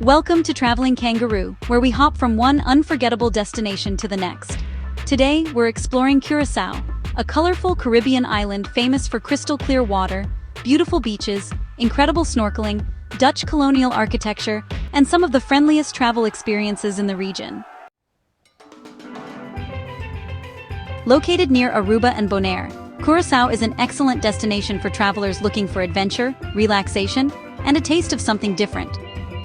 Welcome to Traveling Kangaroo, where we hop from one unforgettable destination to the next. Today, we're exploring Curaçao, a colorful Caribbean island famous for crystal clear water, beautiful beaches, incredible snorkeling, Dutch colonial architecture, and some of the friendliest travel experiences in the region. Located near Aruba and Bonaire, Curaçao is an excellent destination for travelers looking for adventure, relaxation, and a taste of something different.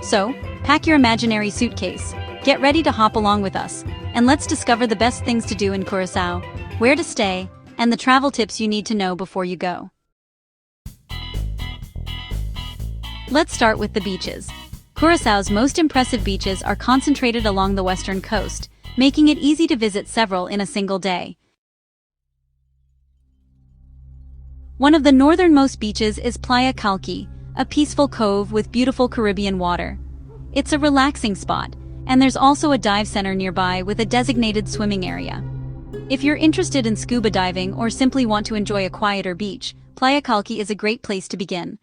So, pack your imaginary suitcase, get ready to hop along with us, and let's discover the best things to do in Curaçao, where to stay, and the travel tips you need to know before you go. Let's start with the beaches. Curaçao's most impressive beaches are concentrated along the western coast, making it easy to visit several in a single day. One of the northernmost beaches is Playa Kalki, a peaceful cove with beautiful Caribbean water. It's a relaxing spot, and there's also a dive center nearby with a designated swimming area. If you're interested in scuba diving or simply want to enjoy a quieter beach, Playa Kalki is a great place to begin.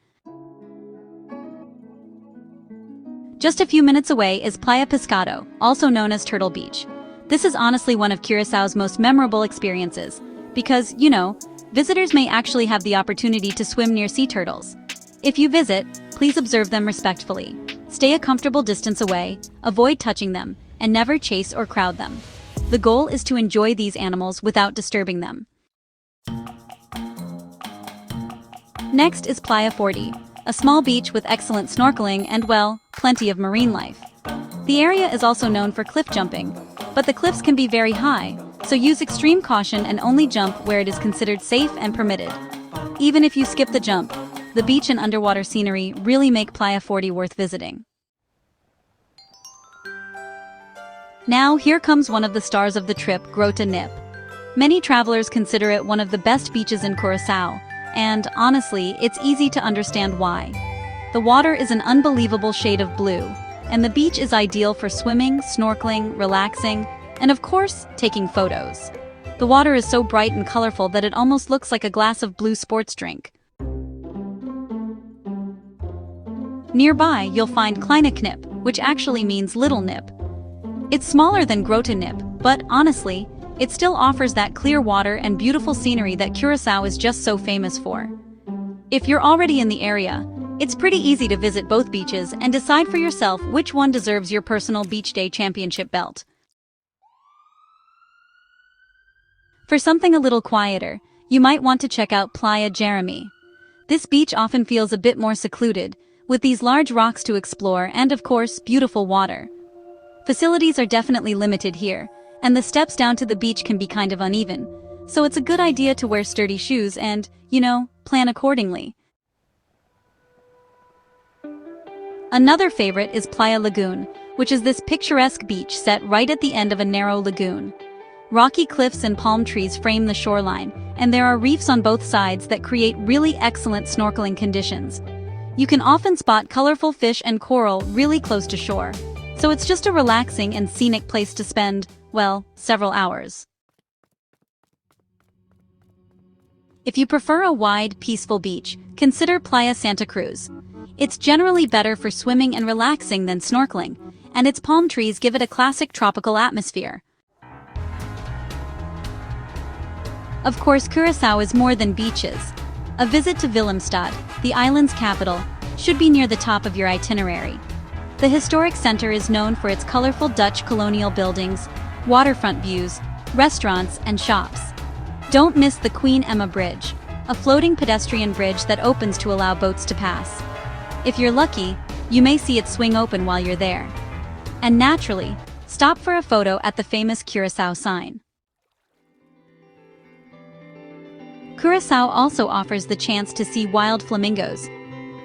Just a few minutes away is Playa Piskado, also known as Turtle Beach. This is honestly one of Curaçao's most memorable experiences, because, visitors may actually have the opportunity to swim near sea turtles. If you visit, please observe them respectfully. Stay a comfortable distance away, avoid touching them, and never chase or crowd them. The goal is to enjoy these animals without disturbing them. Next is Playa Forti, a small beach with excellent snorkeling and, plenty of marine life. The area is also known for cliff jumping, but the cliffs can be very high, so use extreme caution and only jump where it is considered safe and permitted. Even if you skip the jump, the beach and underwater scenery really make Playa Forti worth visiting. Now here comes one of the stars of the trip, Grote Knip. Many travelers consider it one of the best beaches in Curaçao, and honestly, it's easy to understand why. The water is an unbelievable shade of blue, and the beach is ideal for swimming, snorkeling, relaxing, and of course, taking photos. The water is so bright and colorful that it almost looks like a glass of blue sports drink. Nearby, you'll find Kleine Knip, which actually means little nip. It's smaller than Grote Knip, but honestly, it still offers that clear water and beautiful scenery that Curaçao is just so famous for. If you're already in the area, it's pretty easy to visit both beaches and decide for yourself which one deserves your personal beach day championship belt. For something a little quieter, you might want to check out Playa Jeremi. This beach often feels a bit more secluded, with these large rocks to explore and, of course, beautiful water. Facilities are definitely limited here, and the steps down to the beach can be kind of uneven, so it's a good idea to wear sturdy shoes and, plan accordingly. Another favorite is Playa Lagun, which is this picturesque beach set right at the end of a narrow lagoon. Rocky cliffs and palm trees frame the shoreline, and there are reefs on both sides that create really excellent snorkeling conditions. You can often spot colorful fish and coral really close to shore, so it's just a relaxing and scenic place to spend, several hours. If you prefer a wide, peaceful beach, consider Playa Santa Cruz. It's generally better for swimming and relaxing than snorkeling, and its palm trees give it a classic tropical atmosphere. Of course, Curaçao is more than beaches. A visit to Willemstad, the island's capital, should be near the top of your itinerary. The historic center is known for its colorful Dutch colonial buildings, waterfront views, restaurants, and shops. Don't miss the Queen Emma Bridge, a floating pedestrian bridge that opens to allow boats to pass. If you're lucky, you may see it swing open while you're there. And naturally, stop for a photo at the famous Curaçao sign. Curaçao also offers the chance to see wild flamingos.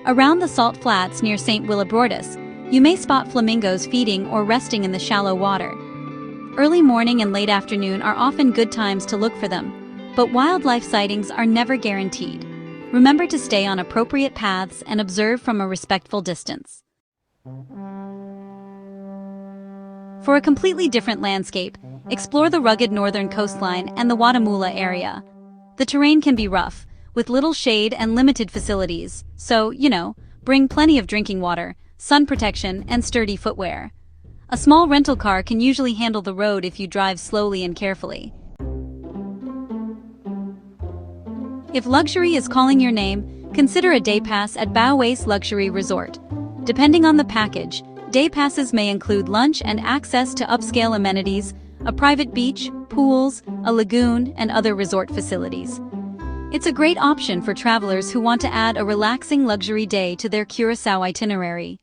Around the salt flats near St. Willemstad, you may spot flamingos feeding or resting in the shallow water. Early morning and late afternoon are often good times to look for them, but wildlife sightings are never guaranteed. Remember to stay on appropriate paths and observe from a respectful distance. For a completely different landscape, explore the rugged northern coastline and the Watamula area. The terrain can be rough, with little shade and limited facilities, so, bring plenty of drinking water, sun protection, and sturdy footwear. A small rental car can usually handle the road if you drive slowly and carefully. If luxury is calling your name, consider a day pass at Baoase Luxury Resort. Depending on the package, day passes may include lunch and access to upscale amenities, a private beach, pools, a lagoon, and other resort facilities. It's a great option for travelers who want to add a relaxing luxury day to their Curaçao itinerary.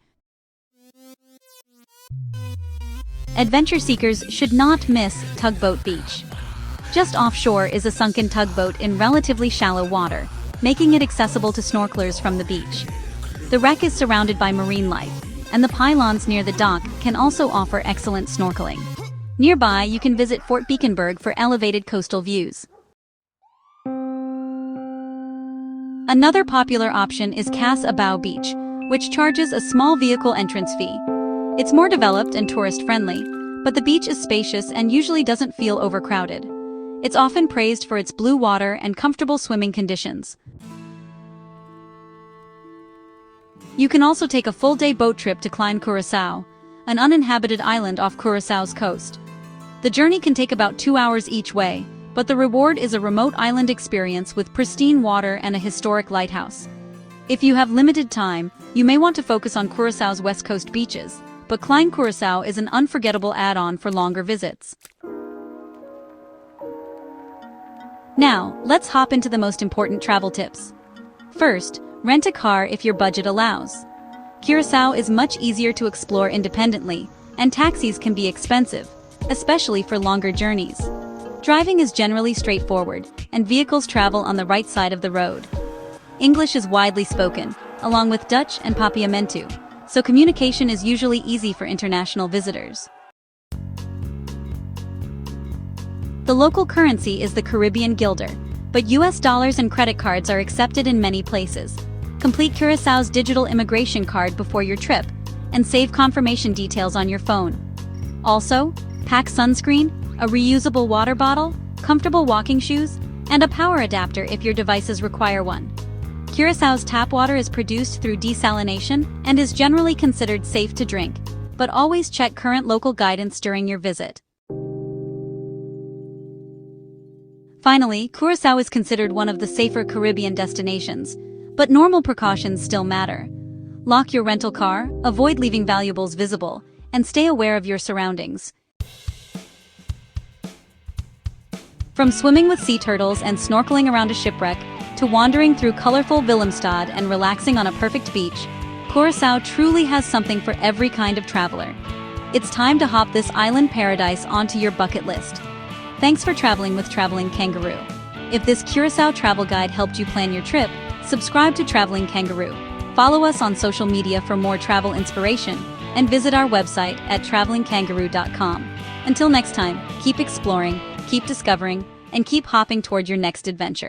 Adventure seekers should not miss Tugboat Beach. Just offshore is a sunken tugboat in relatively shallow water, making it accessible to snorkelers from the beach. The wreck is surrounded by marine life, and the pylons near the dock can also offer excellent snorkeling. Nearby, you can visit Fort Beaconberg for elevated coastal views. Another popular option is Cas Abao Beach, which charges a small vehicle entrance fee. It's more developed and tourist-friendly, but the beach is spacious and usually doesn't feel overcrowded. It's often praised for its blue water and comfortable swimming conditions. You can also take a full-day boat trip to Klein, Curaçao, an uninhabited island off Curaçao's coast. The journey can take about 2 hours each way, but the reward is a remote island experience with pristine water and a historic lighthouse. If you have limited time, you may want to focus on Curaçao's west coast beaches, but Klein Curaçao is an unforgettable add-on for longer visits. Now, let's hop into the most important travel tips. First, rent a car if your budget allows. Curaçao is much easier to explore independently, and taxis can be expensive, especially for longer journeys. Driving is generally straightforward, and vehicles travel on the right side of the road. English is widely spoken, along with Dutch and Papiamentu, so communication is usually easy for international visitors. The local currency is the Caribbean guilder, but US dollars and credit cards are accepted in many places. Complete Curaçao's digital immigration card before your trip, and save confirmation details on your phone. Also, pack sunscreen, a reusable water bottle, comfortable walking shoes, and a power adapter if your devices require one. Curaçao's tap water is produced through desalination and is generally considered safe to drink, but always check current local guidance during your visit. Finally, Curaçao is considered one of the safer Caribbean destinations, but normal precautions still matter. Lock your rental car, avoid leaving valuables visible, and stay aware of your surroundings. From swimming with sea turtles and snorkeling around a shipwreck, to wandering through colorful Willemstad and relaxing on a perfect beach, Curaçao truly has something for every kind of traveler. It's time to hop this island paradise onto your bucket list. Thanks for traveling with Traveling Kangaroo. If this Curaçao travel guide helped you plan your trip, subscribe to Traveling Kangaroo. Follow us on social media for more travel inspiration, and visit our website at travelingkangaroo.com. Until next time, keep exploring, keep discovering, and keep hopping toward your next adventure.